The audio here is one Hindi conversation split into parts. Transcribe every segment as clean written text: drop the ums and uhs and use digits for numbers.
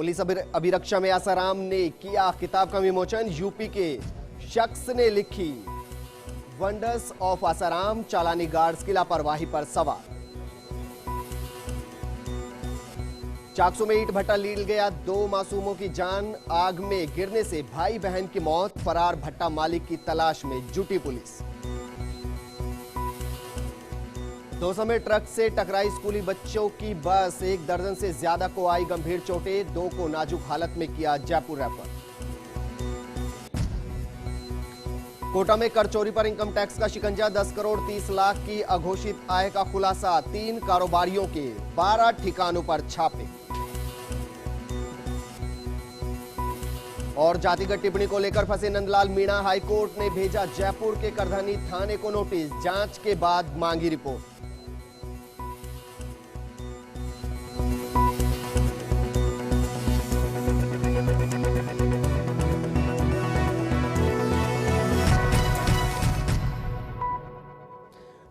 पुलिस अभिरक्षा में आसाराम ने किया किताब का विमोचन। यूपी के शख्स ने लिखी वंडर्स ऑफ आसाराम, चालानी गार्ड्स की लापरवाही पर सवाल। चाकसू में ईंट भट्टा लील गया, 2 मासूमों की जान। आग में गिरने से भाई बहन की मौत। फरार भट्टा मालिक की तलाश में जुटी पुलिस। दौसा में ट्रक से टकराई स्कूली बच्चों की बस, 1 दर्जन से ज्यादा को आई गंभीर चोटें, 2 को नाजुक हालत में किया जयपुर रेफर। कोटा में कर चोरी पर इनकम टैक्स का शिकंजा, 10 करोड़ 30 लाख की अघोषित आय का खुलासा। 3 कारोबारियों के 12 ठिकानों पर छापे। और जातिगत टिप्पणी को लेकर फंसे नंदलाल मीणा, हाईकोर्ट ने भेजा जयपुर के करधनी थाने को नोटिस, जांच के बाद मांगी रिपोर्ट।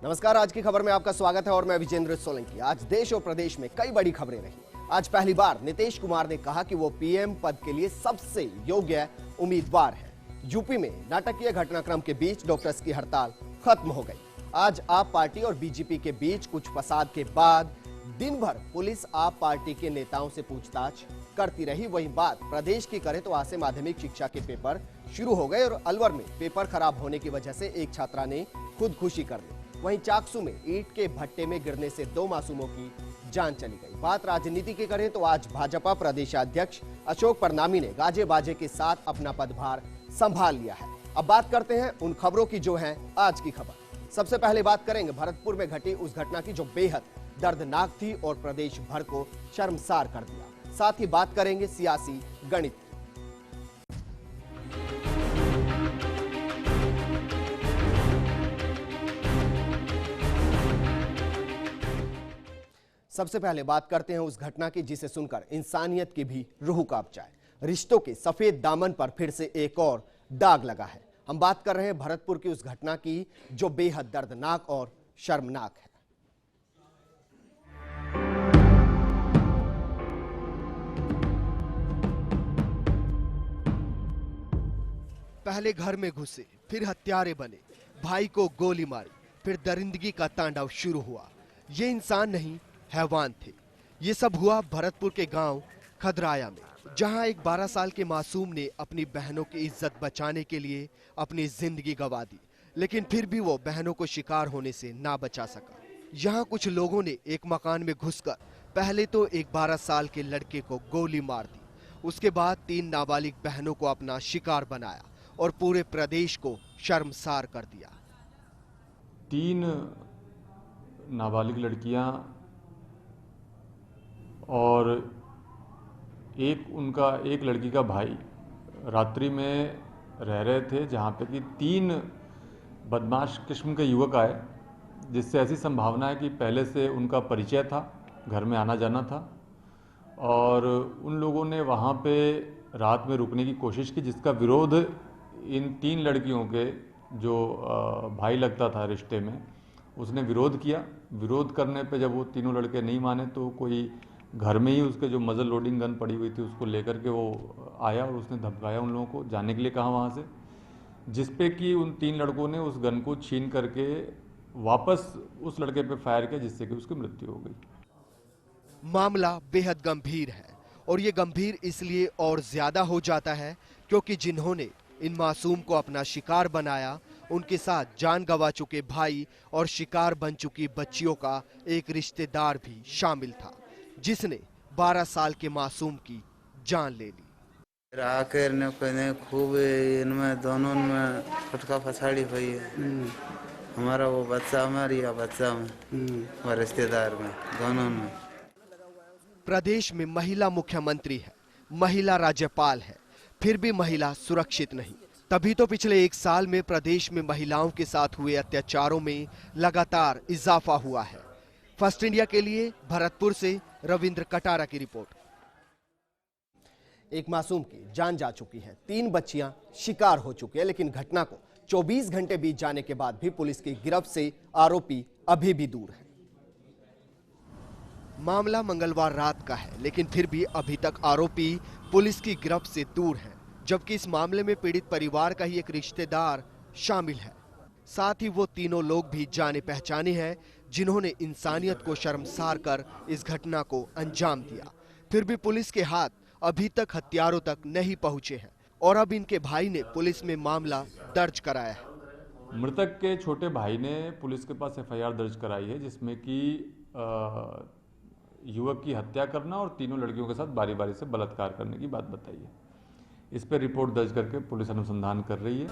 नमस्कार, आज की खबर में आपका स्वागत है और मैं विजेंद्र सोलंकी। आज देश और प्रदेश में कई बड़ी खबरें रही। आज पहली बार नीतीश कुमार ने कहा कि वो पीएम पद के लिए सबसे योग्य उम्मीदवार हैं। यूपी में नाटकीय घटनाक्रम के बीच डॉक्टर्स की हड़ताल खत्म हो गई। आज आप पार्टी और बीजेपी के बीच कुछ फसाद के बाद दिन भर पुलिस आप पार्टी के नेताओं से पूछताछ करती रही। वही बात प्रदेश की करें तो आज से माध्यमिक शिक्षा के पेपर शुरू हो गए और अलवर में पेपर खराब होने की वजह से एक छात्रा ने खुदकुशी कर ली। वहीं चाकसू में ईंट के भट्टे में गिरने से 2 मासूमों की जान चली गई। बात राजनीति की करें तो आज भाजपा प्रदेशाध्यक्ष अशोक परनामी ने गाजे बाजे के साथ अपना पदभार संभाल लिया है। अब बात करते हैं उन खबरों की जो हैं आज की खबर। सबसे पहले बात करेंगे भरतपुर में घटी उस घटना की जो बेहद दर्दनाक थी और प्रदेश भर को शर्मसार कर दिया। साथ ही बात करेंगे सियासी गणित। सबसे पहले बात करते हैं उस घटना की जिसे सुनकर इंसानियत की भी रूह कांप जाए। रिश्तों के सफेद दामन पर फिर से एक और दाग लगा है। हम बात कर रहे हैं भरतपुर की उस घटना की जो बेहद दर्दनाक और शर्मनाक है। पहले घर में घुसे, फिर हत्यारे बने, भाई को गोली मारी, फिर दरिंदगी का तांडव शुरू हुआ। ये इंसान नहीं, हैवान थे। ये सब हुआ भरतपुर के गांव खदराया में, जहां एक 12 साल के मासूम ने अपनी बहनों की इज्जत बचाने के लिए अपनी जिंदगी गंवा दी, लेकिन फिर भी वो बहनों को शिकार होने से ना बचा सका। यहां कुछ लोगों ने एक मकान में घुसकर पहले तो एक 12 साल के लड़के को गोली मार दी, उसके बाद 3 नाबालिग बहनों को अपना शिकार बनाया और पूरे प्रदेश को शर्मसार कर दिया। 3 नाबालिग लड़कियां और एक लड़की का भाई रात्रि में रह रहे थे, जहाँ पे कि 3 बदमाश किस्म के युवक आए, जिससे ऐसी संभावना है कि पहले से उनका परिचय था, घर में आना जाना था और उन लोगों ने वहाँ पे रात में रुकने की कोशिश की, जिसका विरोध इन 3 लड़कियों के जो भाई लगता था रिश्ते में, उसने विरोध किया। विरोध करने पे जब वो तीनों लड़के नहीं माने तो कोई घर में ही उसके जो मजल लोडिंग गन पड़ी हुई थी उसको लेकर के वो आया और उसने धमकाया उन लोगों को जाने के लिए कहा वहाँ से, जिसपे कि उन 3 लड़कों ने उस गन को छीन करके वापस उस लड़के पे फायर किया, जिससे कि उसकी मृत्यु हो गई। मामला बेहद गंभीर है और ये गंभीर इसलिए और ज्यादा हो जाता है क्योंकि जिन्होंने इन मासूम को अपना शिकार बनाया उनके साथ जान गंवा चुके भाई और शिकार बन चुकी बच्चियों का एक रिश्तेदार भी शामिल था, जिसने 12 साल के मासूम की जान ले ली। आखिर ने खूब इनमें दोनों में फटका फसाड़ी हुई है। हमारा वो बच्चा हमारी बच्चा में और रिश्तेदार में दोनों में। प्रदेश में महिला मुख्यमंत्री है, महिला राज्यपाल है, फिर भी महिला सुरक्षित नहीं। तभी तो पिछले 1 साल में प्रदेश में महिलाओं के साथ हुए अत्याचारों में लगातार इजाफा हुआ है। फर्स्ट इंडिया के लिए भरतपुर से रविंद्र कटारा की रिपोर्ट। एक मासूम की जान जा चुकी है, 3 बच्चियां शिकार हो चुकी है, लेकिन घटना को 24 घंटे बीत जाने के बाद भी पुलिस की गिरफ्त से आरोपी अभी भी दूर है। मामला मंगलवार रात का है, लेकिन फिर भी अभी तक आरोपी पुलिस की गिरफ्त से दूर है, जबकि इस मामले में पीड़ित परिवार का ही एक रिश्तेदार शामिल है। साथ ही वो तीनों लोग भी जाने पहचाने हैं जिन्होंने इंसानियत को शर्मसार कर इस घटना को अंजाम दिया। फिर भी पुलिस के हाथ अभी तक हत्यारों तक नहीं पहुंचे हैं और अब इनके भाई ने पुलिस में मामला दर्ज कराया है। मृतक के छोटे भाई ने पुलिस के पास एफआईआर दर्ज कराई है, जिसमें कि युवक की हत्या करना और तीनों लड़कियों के साथ बारी बारी से बलात्कार करने की बात बताई है। इस पर रिपोर्ट दर्ज करके पुलिस अनुसंधान कर रही है।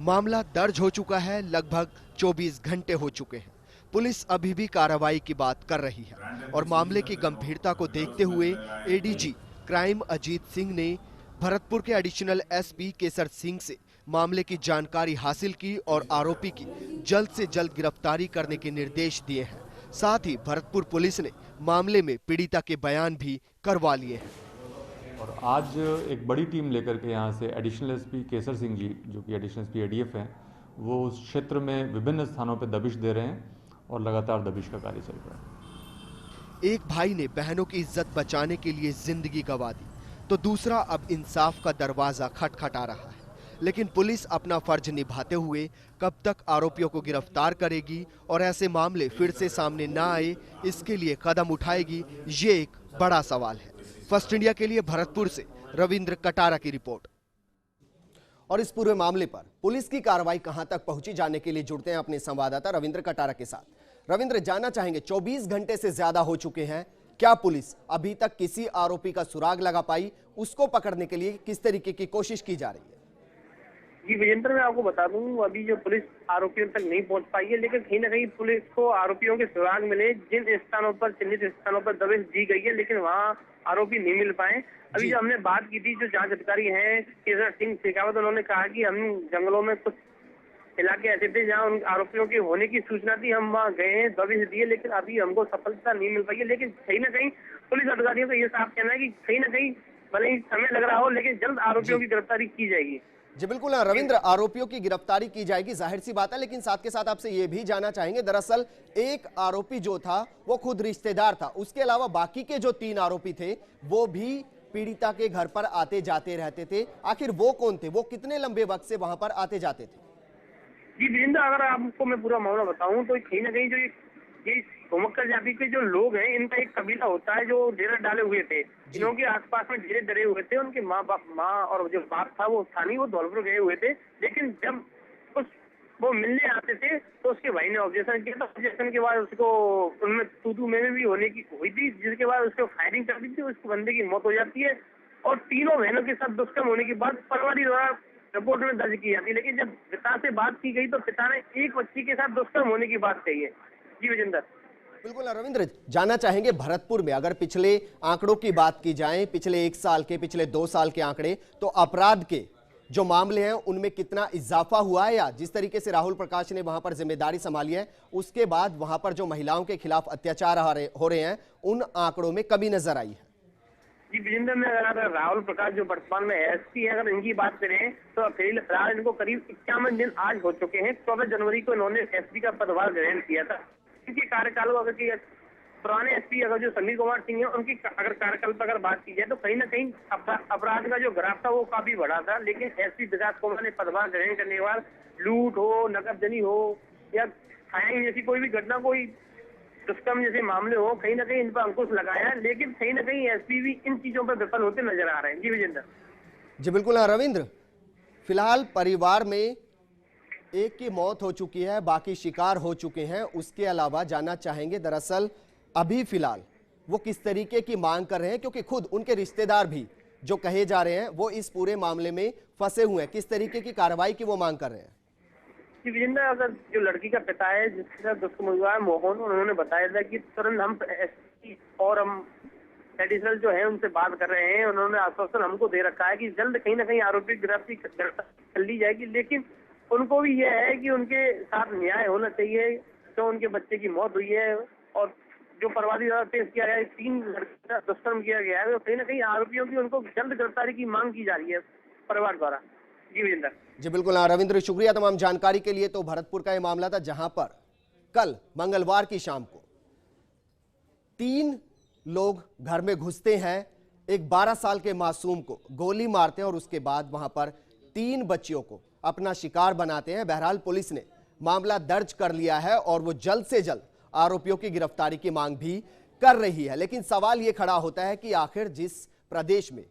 मामला दर्ज हो चुका है, लगभग 24 घंटे हो चुके हैं। पुलिस अभी भी कार्रवाई की बात कर रही है और मामले की गंभीरता को देखते हुए एडीजी क्राइम अजीत सिंह ने भरतपुर के एडिशनल एसपी केसर सिंह से मामले की जानकारी हासिल की और आरोपी की जल्द से जल्द गिरफ्तारी करने के निर्देश दिए हैं। साथ ही भरतपुर पुलिस ने मामले में पीड़िता के बयान भी करवा लिए हैं। और आज एक बड़ी टीम लेकर के यहाँ से एडिशनल एसपी केसर सिंह जी, जो कि एडिशनल एसपी एडीएफ हैं, वो उस क्षेत्र में विभिन्न स्थानों पर दबिश दे रहे हैं और लगातार दबिश का कार्य चल रहा है। एक भाई ने बहनों की इज्जत बचाने के लिए जिंदगी गंवा दी, तो दूसरा अब इंसाफ का दरवाजा खटखटा रहा है। लेकिन पुलिस अपना फर्ज निभाते हुए कब तक आरोपियों को गिरफ्तार करेगी और ऐसे मामले फिर से सामने ना आए, इसके लिए कदम उठाएगी, ये एक बड़ा सवाल है। फर्स्ट इंडिया के लिए भरतपुर से रविंद्र कटारा की रिपोर्ट। और इस पूरे मामले पर पुलिस की कार्रवाई कहां तक पहुंची, जानने के लिए जुड़ते हैं अपने संवाददाता रविंद्र कटारा के साथ। रविंद्र, जानना चाहेंगे 24 घंटे से ज्यादा हो चुके हैं, क्या पुलिस अभी तक किसी आरोपी का सुराग लगा पाई? उसको पकड़ने के लिए किस तरीके की कोशिश की जा रही है? जी विजेंद्र, मैं आपको बता दूं, अभी जो पुलिस आरोपियों तक नहीं पहुंच पाई है, लेकिन कहीं ना कहीं पुलिस को आरोपियों के सुराग मिले। जिन स्थानों पर, चिन्हित स्थानों पर दबिश दी गई है, लेकिन वहां आरोपी नहीं मिल पाए। अभी जो हमने बात की थी, जो जांच अधिकारी हैं केसर सिंह शेखावत, उन्होंने कहा कि हम जंगलों में कुछ इलाके ऐसे थे जहाँ उन आरोपियों के होने की सूचना थी, हम वहाँ गए हैं, दबिश दिए, लेकिन अभी हमको सफलता नहीं मिल पाई है। लेकिन कहीं ना कहीं पुलिस अधिकारियों का ये साफ कहना है कि कहीं ना कहीं भले ही समय लग रहा हो, लेकिन जल्द आरोपियों की गिरफ्तारी की जाएगी। जी बिल्कुल रविंद्र, आरोपियों की गिरफ्तारी की जाएगी, जाहिर सी बात है, लेकिन साथ के साथ आपसे ये भी जानना चाहेंगे, दरअसल एक आरोपी जो था वो खुद रिश्तेदार था, उसके अलावा बाकी के जो 3 आरोपी थे वो भी पीड़िता के घर पर आते जाते रहते थे। आखिर वो कौन थे? वो कितने लंबे वक्त से वहां पर आते जाते थे? जी वीरेंद्र, अगर आपको मैं पूरा मामला बताऊं तो कहीं ना कहीं जो ये सोमक्कर जाति के जो लोग हैं, इनका एक कबीला होता है जो डेरा डाले हुए थे। इन्हों के आसपास में डेरे डरे हुए थे। उनके माँ और जो बाप था वो स्थानीय, वो धौलपुर गए हुए थे। लेकिन जब वो मिलने आते थे तो उसके भाई ने ऑब्जेक्शन किया था। ऑब्जेक्शन के बाद उसको उनमें तू में भी होने की हुई थी, जिसके बाद उसको फायरिंग कर दी थी। उस बंदे की मौत हो जाती है और तीनों बहनों के साथ दुष्कर्म होने के बाद परिवार द्वारा रिपोर्ट में दर्ज की जाती है। लेकिन जब पिता से बात की गई तो पिता ने एक बच्ची के साथ दुष्कर्म होने की बात कही है। जी विजेंद्र। बिल्कुल रविंद्र, जानना चाहेंगे भरतपुर में अगर पिछले आंकड़ों की बात की जाए, पिछले 1 साल के, पिछले 2 साल के आंकड़े, तो अपराध के जो मामले हैं उनमें कितना इजाफा हुआ है, या जिस तरीके से राहुल प्रकाश ने वहां पर जिम्मेदारी संभाली है उसके बाद वहां पर जो महिलाओं के खिलाफ अत्याचार हो रहे हैं उन आंकड़ों में कमी नजर आई है? जी विजेंद्र, में अगर राहुल प्रकाश जो वर्तमान में एसपी है, अगर इनकी बात करें तो फिलहाल इनको करीब 51 दिन आज हो चुके हैं। 14 जनवरी को इन्होंने एसपी का पदभार ग्रहण किया था। इनके कार्यकाल को अगर पुराने एसपी अगर जो समीर कुमार सिंह है, उनकी अगर कार्यकाल पर अगर बात की जाए तो कहीं ना कहीं अपराध का जो ग्राफ था वो काफी बढ़ा था। लेकिन एसपी विकास कुमार ने पदभार ग्रहण करने के बाद लूट हो, नकदजनी हो या फायरिंग जैसी कोई भी घटना, कोई दुष्कर्म जैसे मामले हो, कहीं ना कहीं इन पर अंकुश लगाया। लेकिन कहीं ना कहीं एसपी भी इन चीजों पर विफल होते नजर आ रहे हैं। जी विजेंद्र। जी बिल्कुल रविंद्र, फिलहाल परिवार में एक की मौत हो चुकी है, बाकी शिकार हो चुके हैं। उसके अलावा जानना चाहेंगे दरअसल अभी फिलहाल वो किस तरीके की मांग कर रहे हैं, क्योंकि खुद उनके रिश्तेदार भी जो कहे जा रहे हैं वो इस पूरे मामले में फंसे हुए हैं। किस तरीके की कार्रवाई की वो मांग कर रहे हैं? जी विजेंद्र, अगर जो लड़की का पिता है जिसके साथ दुष्कर्म हुआ है मोहन, उन्होंने बताया था कि तुरंत हम एसपी और हम एडिशनल जो है उनसे बात कर रहे हैं। उन्होंने आश्वासन हमको दे रखा है कि जल्द कहीं ना कहीं आरोपी गिरफ्तारी कर ली जाएगी। लेकिन उनको भी यह है कि उनके साथ न्याय होना चाहिए। तो उनके बच्चे की मौत हुई है और जो परिवादी द्वारा पेश किया गया है, 3 लड़कियों का दुष्कर्म किया गया है, तो कहीं ना कहीं आरोपियों की उनको जल्द गिरफ्तारी की मांग की जा रही है परिवार द्वारा। जी विजेंद्र। जी बिल्कुल रविंद्र, शुक्रिया तमाम जानकारी के लिए। तो भरतपुर का यह मामला था जहां पर कल मंगलवार की शाम को 3 लोग घर में घुसते हैं, एक 12 साल के मासूम को गोली मारते हैं और उसके बाद वहां पर 3 बच्चियों को अपना शिकार बनाते हैं। बहरहाल पुलिस ने मामला दर्ज कर लिया है और वो जल्द से जल्द आरोपियों की गिरफ्तारी की मांग भी कर रही है। लेकिन सवाल यह खड़ा होता है कि आखिर जिस प्रदेश में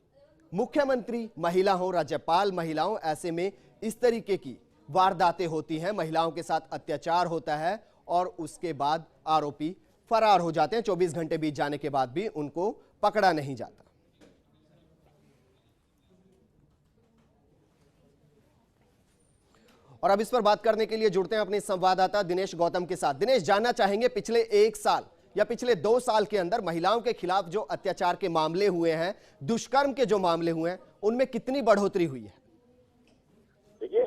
मुख्यमंत्री महिला हो, राज्यपाल महिला हो, ऐसे में इस तरीके की वारदातें होती हैं, महिलाओं के साथ अत्याचार होता है और उसके बाद आरोपी फरार हो जाते हैं। 24 घंटे बीत जाने के बाद भी उनको पकड़ा नहीं जाता। और अब इस पर बात करने के लिए जुड़ते हैं अपने संवाददाता दिनेश गौतम के साथ। दिनेश, जानना चाहेंगे पिछले 1 साल या पिछले 2 साल के अंदर महिलाओं के खिलाफ जो अत्याचार के मामले हुए हैं, दुष्कर्म के जो मामले हुए हैं, उनमें कितनी बढ़ोतरी हुई है? देखिए,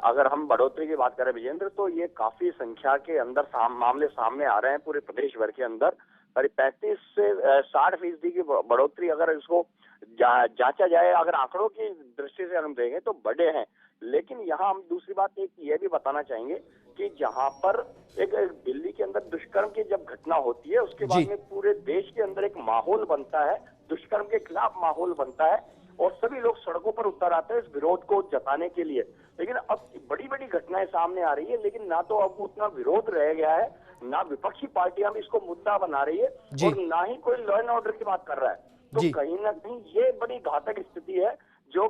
अगर हम बढ़ोतरी की बात करें विजेंद्र, तो ये काफी संख्या के अंदर मामले सामने आ रहे हैं पूरे प्रदेश भर के अंदर। करीब 35 से 60% की बढ़ोतरी अगर इसको जांचा जाए, अगर आंकड़ों की दृष्टि से हम देखें तो बड़े हैं। लेकिन यहाँ हम दूसरी बात एक ये भी बताना चाहेंगे कि जहाँ पर एक दिल्ली के अंदर दुष्कर्म की जब घटना होती है, उसके बाद में पूरे देश के अंदर एक माहौल बनता है, दुष्कर्म के खिलाफ माहौल बनता है और सभी लोग सड़कों पर उतर आते हैं इस विरोध को जताने के लिए। लेकिन अब बड़ी बड़ी घटनाएं सामने आ रही है, लेकिन ना तो अब उतना विरोध रह गया है, ना विपक्षी पार्टियां भी इसको मुद्दा बना रही है और ना ही कोई लॉ एंड ऑर्डर की बात कर रहा है। तो कहीं ना कहीं ये बड़ी घातक स्थिति है। जो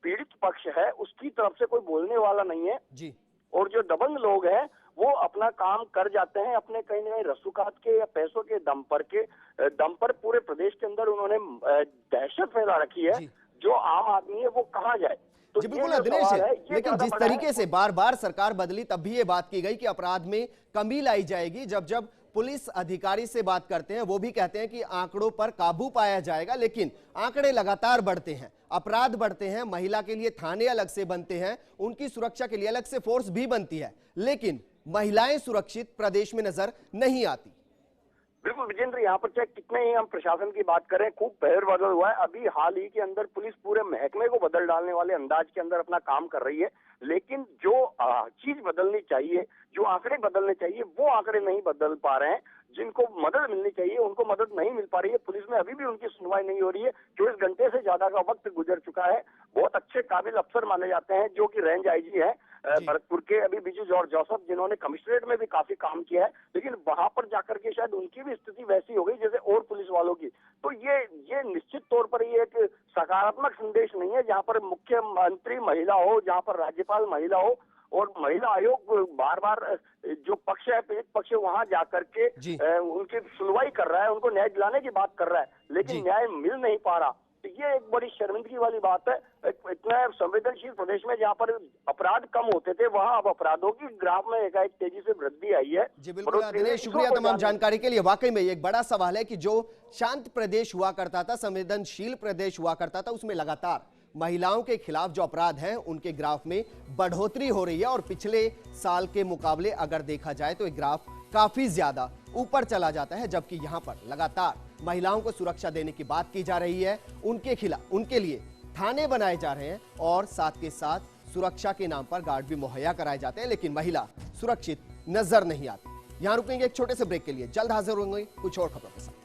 पीड़ित पक्ष है उसकी तरफ से कोई बोलने वाला नहीं है जी। और जो दबंग लोग हैं वो अपना काम कर जाते हैं अपने कहीं ना कहीं रसूखात के या पैसों के दम पर पूरे प्रदेश के अंदर उन्होंने दहशत फैला रखी है। जो आम आदमी है वो कहाँ जाए? तो जी बिल्कुल दिनेश, लेकिन जिस तरीके से बार बार सरकार बदली तब भी ये बात की गई कि अपराध में कमी लाई जाएगी। जब पुलिस अधिकारी से बात करते हैं वो भी कहते हैं कि आंकड़ों पर काबू पाया जाएगा, लेकिन आंकड़े लगातार बढ़ते हैं, अपराध बढ़ते हैं। महिला के लिए थाने अलग से बनते हैं, उनकी सुरक्षा के लिए अलग से फोर्स भी बनती है, लेकिन महिलाएं सुरक्षित प्रदेश में नजर नहीं आती। बिल्कुल विजेंद्र, यहाँ पर चाहे कितने ही हम प्रशासन की बात करें, खूब पहर बदल हुआ है। अभी हाल ही के अंदर पुलिस पूरे महकमे को बदल डालने वाले अंदाज के अंदर अपना काम कर रही है, लेकिन जो चीज बदलनी चाहिए, जो आंकड़े बदलने चाहिए, वो आंकड़े नहीं बदल पा रहे हैं। जिनको मदद मिलनी चाहिए उनको मदद नहीं मिल पा रही है। पुलिस में अभी भी उनकी सुनवाई नहीं हो रही है। 24 घंटे से ज्यादा का वक्त गुजर चुका है। बहुत अच्छे काबिल अफसर माने जाते हैं जो कि रेंज आईजी है भरतपुर के, अभी बिजू जॉर्ज जोसेफ, जिन्होंने कमिश्नरेट में भी काफी काम किया है, लेकिन वहां पर जाकर के शायद उनकी भी स्थिति वैसी हो गई जैसे और पुलिस वालों की। तो ये निश्चित तौर पर ये एक सकारात्मक संदेश नहीं है। जहाँ पर मुख्यमंत्री महिला हो, जहाँ पर राज्यपाल महिला हो और महिला आयोग बार बार जो पक्ष है, पीड़ित पक्ष है, वहां जाकर के उनकी सुनवाई कर रहा है, उनको न्याय दिलाने की बात कर रहा है, लेकिन न्याय मिल नहीं पा रहा। तो ये एक बड़ी शर्मिंदगी वाली बात है। इतना संवेदनशील प्रदेश में जहाँ पर अपराध कम होते थे, वहाँ अब अपराधों की ग्राफ में एकाएक तेजी से वृद्धि आई है। जी बिल्कुल दिनेश, शुक्रिया तमाम जानकारी के लिए। वाकई में एक बड़ा सवाल है कि जो शांत प्रदेश हुआ करता था, संवेदनशील प्रदेश हुआ करता था, उसमें लगातार महिलाओं के खिलाफ जो अपराध हैं उनके ग्राफ में बढ़ोतरी हो रही है और पिछले साल के मुकाबले अगर देखा जाए तो ये ग्राफ काफी ज्यादा ऊपर चला जाता है, जबकि यहां पर लगातार महिलाओं को सुरक्षा देने की बात की जा रही है, उनके खिलाफ, उनके लिए थाने बनाए जा रहे हैं और साथ के साथ सुरक्षा के नाम पर गार्ड भी मुहैया कराए जाते हैं, लेकिन महिला सुरक्षित नजर नहीं आती। यहां रुकेंगे एक छोटे से ब्रेक के लिए, जल्द हाजिर होंगे कुछ और खबरों के साथ।